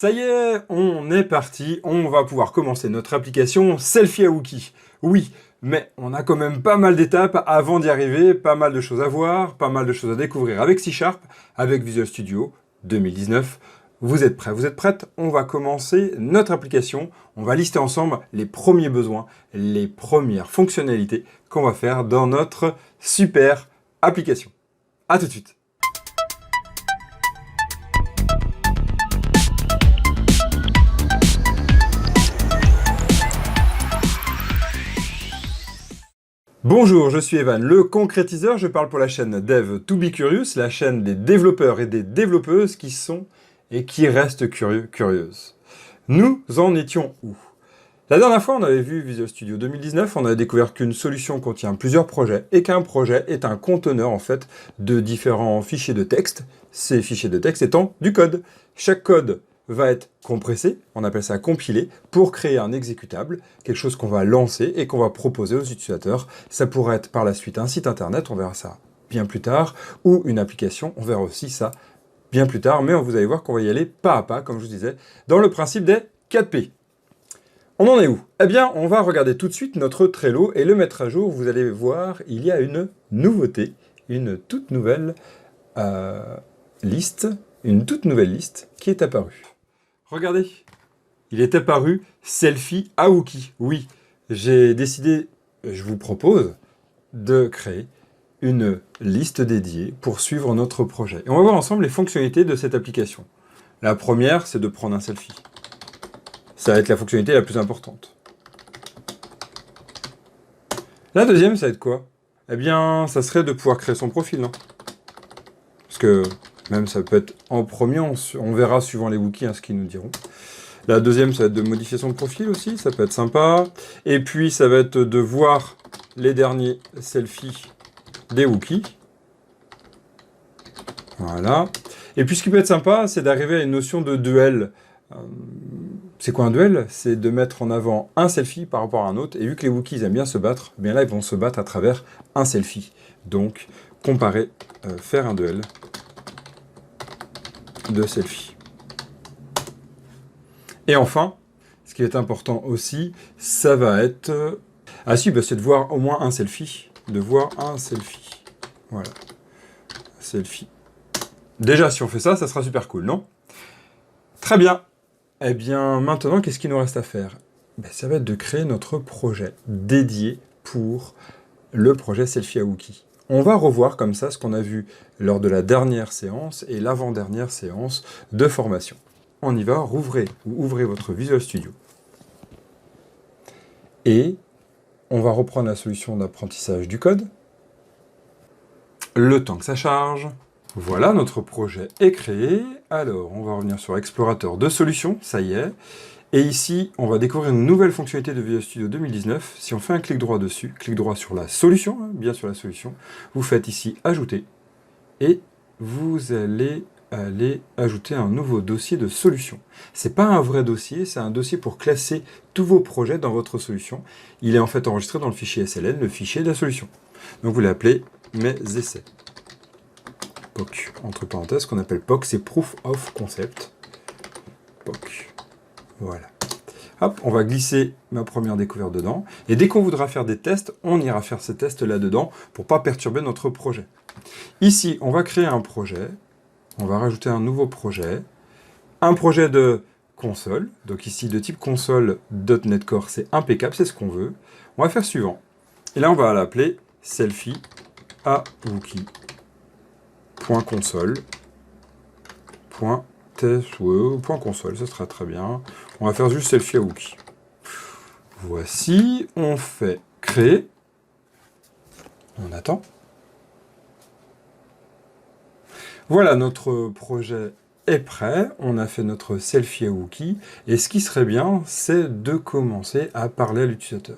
Ça y est, on est parti, on va pouvoir commencer notre application Selfie Awookie. Oui, mais on a quand même pas mal d'étapes avant d'y arriver, pas mal de choses à voir, pas mal de choses à découvrir avec C#, avec Visual Studio 2019. Vous êtes prêts, vous êtes prêtes? On va commencer notre application, on va lister ensemble les premiers besoins, les premières fonctionnalités qu'on va faire dans notre super application. A tout de suite. Bonjour, je suis Evan, le concrétiseur. Je parle pour la chaîne Dev to be Curious, la chaîne des développeurs et des développeuses qui sont et qui restent curieux, curieuses. Nous en étions où? La dernière fois, on avait vu Visual Studio 2019, on avait découvert qu'une solution contient plusieurs projets et qu'un projet est un conteneur en fait de différents fichiers de texte, ces fichiers de texte étant du code. Chaque code va être compressé, on appelle ça compiler, pour créer un exécutable, quelque chose qu'on va lancer et qu'on va proposer aux utilisateurs. Ça pourrait être par la suite un site internet, on verra ça bien plus tard, ou une application, on verra aussi ça bien plus tard, mais vous allez voir qu'on va y aller pas à pas, comme je vous disais, dans le principe des 4P. On en est où? Eh bien, on va regarder tout de suite notre Trello et le mettre à jour. Vous allez voir, il y a une nouveauté, une toute nouvelle liste qui est apparue. Regardez, il est apparu Selfie Awookie. Oui, j'ai décidé, je vous propose de créer une liste dédiée pour suivre notre projet. Et on va voir ensemble les fonctionnalités de cette application. La première, c'est de prendre un selfie. Ça va être la fonctionnalité la plus importante. La deuxième, ça va être quoi? Eh bien, ça serait de pouvoir créer son profil, non? Parce que même ça peut être en premier, on verra suivant les wikis ce qu'ils nous diront. La deuxième, ça va être de modifier son profil aussi, ça peut être sympa. Et puis, ça va être de voir les derniers selfies des wikis. Voilà. Et puis, ce qui peut être sympa, c'est d'arriver à une notion de duel. C'est quoi un duel? C'est de mettre en avant un selfie par rapport à un autre. Et vu que les wikis aiment bien se battre, eh bien là, ils vont se battre à travers un selfie. Donc, comparer, faire un duel de selfies. Et enfin, ce qui est important aussi, ça va être... Ah si, bah c'est de voir au moins un selfie. De voir un selfie. Voilà. Selfie. Déjà, si on fait ça, ça sera super cool, non? Très bien. Eh bien, maintenant, qu'est-ce qu'il nous reste à faire? Ben, ça va être de créer notre projet dédié pour le projet Selfie Awookie. On va revoir comme ça ce qu'on a vu lors de la dernière séance et l'avant-dernière séance de formation. On y va, ouvrez votre Visual Studio. Et on va reprendre la solution d'apprentissage du code. Le temps que ça charge. Voilà, notre projet est créé. Alors, on va revenir sur Explorateur de solutions, ça y est. Et ici, on va découvrir une nouvelle fonctionnalité de Visual Studio 2019. Si on fait un clic droit dessus, clic droit sur la solution, bien sur la solution, vous faites ici « Ajouter » et vous allez aller ajouter un nouveau dossier de solution. C'est pas un vrai dossier, c'est un dossier pour classer tous vos projets dans votre solution. Il est en fait enregistré dans le fichier SLN, le fichier de la solution. Donc vous l'appelez « Mes essais ». POC, entre parenthèses, qu'on appelle POC, c'est Proof of Concept. POC. Voilà. Hop, on va glisser ma première découverte dedans. Et dès qu'on voudra faire des tests, on ira faire ces tests là-dedans pour ne pas perturber notre projet. Ici, on va créer un projet. On va rajouter un nouveau projet. Un projet de console. Donc ici, de type console.NET Core, c'est impeccable, c'est ce qu'on veut. On va faire suivant. Et là, on va l'appeler Selfie Awookie.console. .console, ça sera très bien. On va faire juste Selfie Awookie. Voici, on fait créer. On attend. Voilà, notre projet est prêt. On a fait notre Selfie Awookie. Et ce qui serait bien, c'est de commencer à parler à l'utilisateur.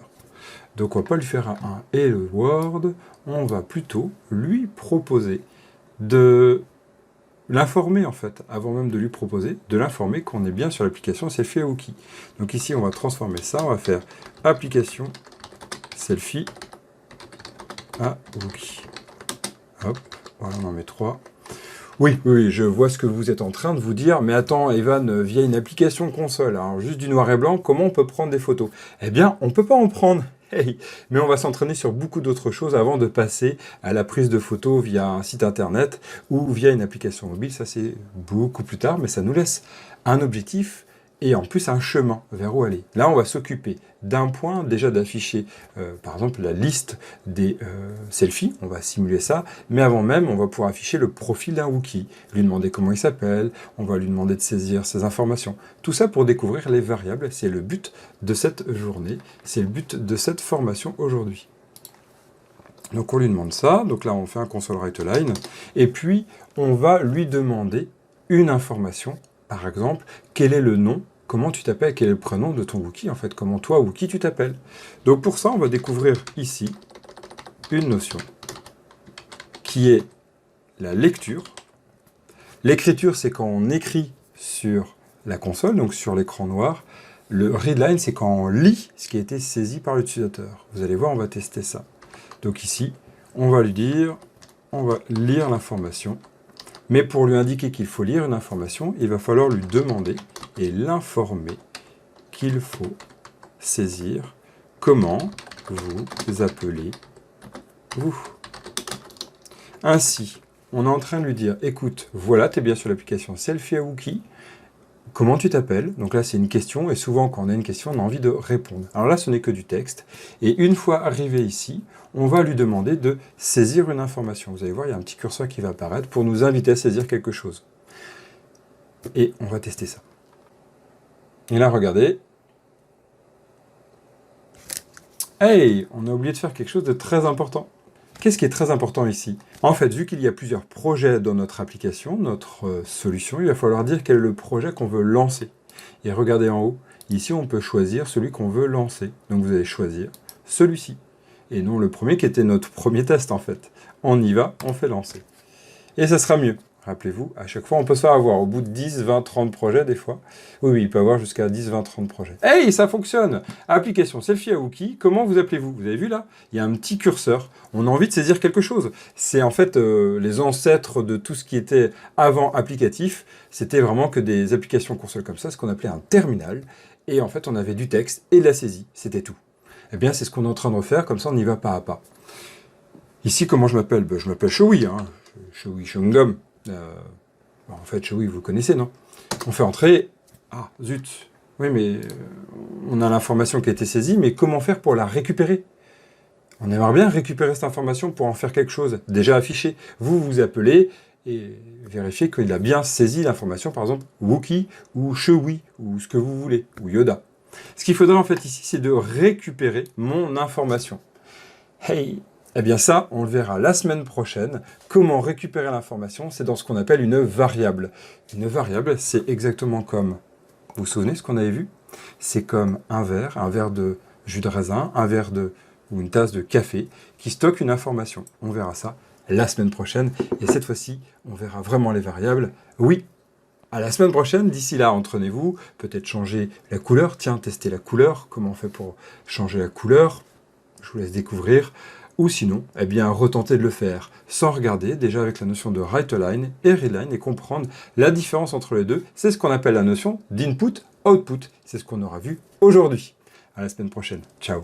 Donc on va pas lui faire un Hello World. On va plutôt lui proposer de l'informer en fait, avant même de lui proposer, de l'informer qu'on est bien sur l'application Selfie Awookie. Donc ici, on va transformer ça, on va faire application Selfie Awookie. Hop, voilà, on en met 3. Oui, oui, je vois ce que vous êtes en train de vous dire, mais attends, Evan, via une application console, alors juste du noir et blanc, comment on peut prendre des photos? Eh bien, on ne peut pas en prendre. Hey, mais on va s'entraîner sur beaucoup d'autres choses avant de passer à la prise de photos via un site internet ou via une application mobile. Ça, c'est beaucoup plus tard, mais ça nous laisse un objectif et en plus un chemin vers où aller. Là, on va s'occuper d'un point, déjà d'afficher, par exemple, la liste des selfies. On va simuler ça, mais avant même, on va pouvoir afficher le profil d'un Wookie, lui demander comment il s'appelle, on va lui demander de saisir ses informations. Tout ça pour découvrir les variables, c'est le but de cette journée, c'est le but de cette formation aujourd'hui. Donc on lui demande ça, donc là on fait un console write line, et puis on va lui demander une information, par exemple, quel est le nom, comment tu t'appelles, quel est le prénom de ton Wookie, en fait, comment toi, Wookie, tu t'appelles. Donc pour ça, on va découvrir ici une notion qui est la lecture. L'écriture, c'est quand on écrit sur la console, donc sur l'écran noir. Le readline, c'est quand on lit ce qui a été saisi par l'utilisateur. Vous allez voir, on va tester ça. Donc ici, on va lui dire, on va lire l'information. Mais pour lui indiquer qu'il faut lire une information, il va falloir lui demander et l'informer qu'il faut saisir comment vous appelez-vous. Ainsi, on est en train de lui dire, écoute, voilà, tu es bien sur l'application Selfie à Wookie, comment tu t'appelles? Donc là, c'est une question, et souvent, quand on a une question, on a envie de répondre. Alors là, ce n'est que du texte, et une fois arrivé ici, on va lui demander de saisir une information. Vous allez voir, il y a un petit curseur qui va apparaître pour nous inviter à saisir quelque chose. Et on va tester ça. Et là, regardez. Hey, on a oublié de faire quelque chose de très important. Qu'est-ce qui est très important ici? En fait, vu qu'il y a plusieurs projets dans notre application, notre solution, il va falloir dire quel est le projet qu'on veut lancer. Et regardez en haut, ici on peut choisir celui qu'on veut lancer. Donc vous allez choisir celui-ci. Et non le premier qui était notre premier test en fait. On y va, on fait lancer. Et ça sera mieux. Rappelez-vous, à chaque fois, on peut se faire avoir au bout de 10, 20, 30 projets, des fois. Oui, il peut y avoir jusqu'à 10, 20, 30 projets. Hey, ça fonctionne! Application Selfie à Wookie, comment vous appelez-vous? Vous avez vu là? Il y a un petit curseur. On a envie de saisir quelque chose. C'est en fait les ancêtres de tout ce qui était avant applicatif. C'était vraiment que des applications console comme ça, ce qu'on appelait un terminal. Et en fait, on avait du texte et de la saisie. C'était tout. Eh bien, c'est ce qu'on est en train de refaire, comme ça on y va pas à pas. Ici, comment je m'appelle? Je m'appelle Chewy, hein. Chewy Chewing-Gum. En fait, Chewy, vous le connaissez, non? On fait entrer... Ah, zut. Oui, mais on a l'information qui a été saisie, mais comment faire pour la récupérer? On aimerait bien récupérer cette information pour en faire quelque chose. Déjà affiché. Vous vous appelez et vérifiez qu'il a bien saisi l'information, par exemple, Wookie ou Chewy, ou ce que vous voulez, ou Yoda. Ce qu'il faudrait en fait ici, c'est de récupérer mon information. Hey! Eh bien ça, on le verra la semaine prochaine. Comment récupérer l'information? C'est dans ce qu'on appelle une variable. Une variable, c'est exactement comme... Vous vous souvenez ce qu'on avait vu? C'est comme un verre de jus de raisin, ou une tasse de café, qui stocke une information. On verra ça la semaine prochaine. Et cette fois-ci, on verra vraiment les variables. Oui, à la semaine prochaine. D'ici là, entraînez-vous. Peut-être changer la couleur. Tiens, testez la couleur. Comment on fait pour changer la couleur? Je vous laisse découvrir. Ou sinon, eh bien, retenter de le faire sans regarder, déjà avec la notion de write line et read line, et comprendre la différence entre les deux. C'est ce qu'on appelle la notion d'input-output. C'est ce qu'on aura vu aujourd'hui. À la semaine prochaine. Ciao.